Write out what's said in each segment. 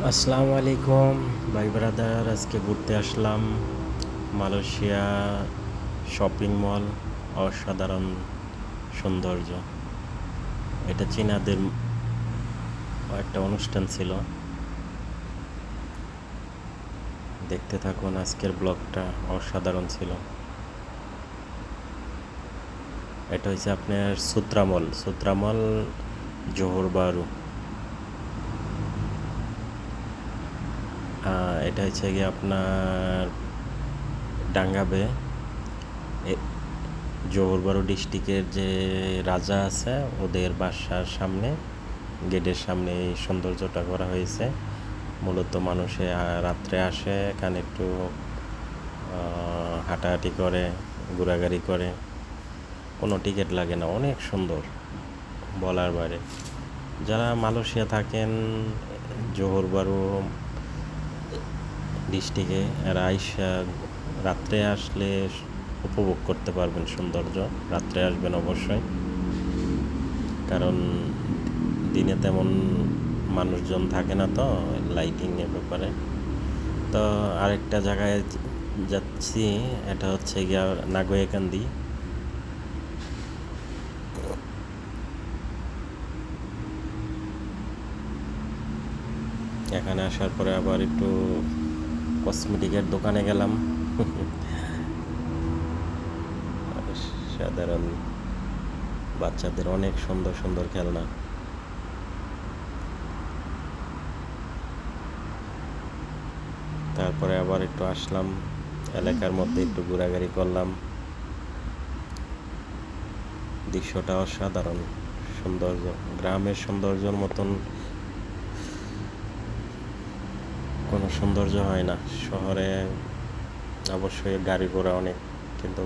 আসসালামু আলাইকুম ভাই ব্রাদার, আজকে ঘুরতে আসলাম মালয়েশিয়া শপিং মল। অসাধারণ সৌন্দর্য। এটা চীনাদের একটা অনুষ্ঠান ছিল। দেখতে থাকুন, আজকের ব্লগটা অসাধারণ ছিল। এটা হচ্ছে আপনার সুত্রামল জোহর বারু। এটা হচ্ছে গিয়ে আপনার ডাঙ্গাবে জোহর বারু ডিস্ট্রিক্টের যে রাজা আছে ওদের বাসার সামনে, গেটের সামনে এই সৌন্দর্যটা করা হয়েছে। মূলত মানুষে রাত্রে আসে এখানে একটু হাঁটাহাঁটি করে, ঘোরাঘুরি করে, কোনো টিকিট লাগে না। অনেক সুন্দর, বলার বাইরে। যারা মালয়েশিয়া থাকেন জোহর বারু ডিস্ট্রিক্টে, এরা আইসা রাত্রে আসলে উপভোগ করতে পারবেন সৌন্দর্য। রাত্রে আসবেন অবশ্যই, কারণ দিনে তেমন মানুষজন থাকে না তো লাইটিংয়ের ব্যাপারে। তো আরেকটা জায়গায় যাচ্ছি, এটা হচ্ছে গিয়া নাগোয়াকান্দি। এখানে আসার পরে আবার একটু কসমেটিকের দোকানে গেলাম। সাধারণ বাচ্চাদের অনেক সুন্দর সুন্দর খেলনা। তারপরে আবার একটু আসলাম এলাকার মধ্যে, একটু ঘোরাঘুরি করলাম। দৃশ্যটা অসাধারণ সৌন্দর্য। গ্রামের সৌন্দর্যের মতন কোনো সৌন্দর্য হয় না। শহরে অবশ্যই গাড়ি ঘোড়া অনেক, কিন্তু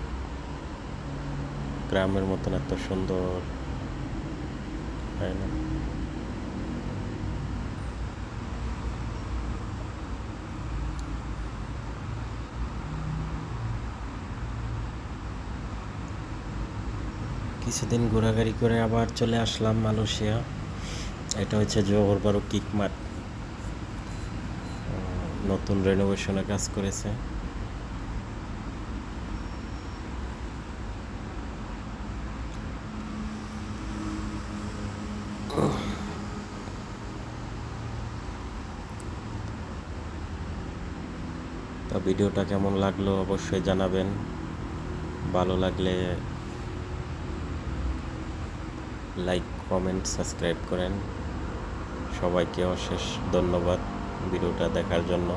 গ্রামের মতন এত সুন্দর হয় না। কিছুদিন ঘোরাঘুরি করে আবার চলে আসলাম মালয়েশিয়া। এটা হচ্ছে জোহর বারু কিকমার্ট, নতুন রেনোভেশনের কাজ করেছে। তো ভিডিওটা কেমন লাগলো অবশ্যই জানাবেন। ভালো লাগলে লাইক, কমেন্ট, সাবস্ক্রাইব করেন। সবাইকে অশেষ ধন্যবাদ ভিডিওটা দেখার জন্য।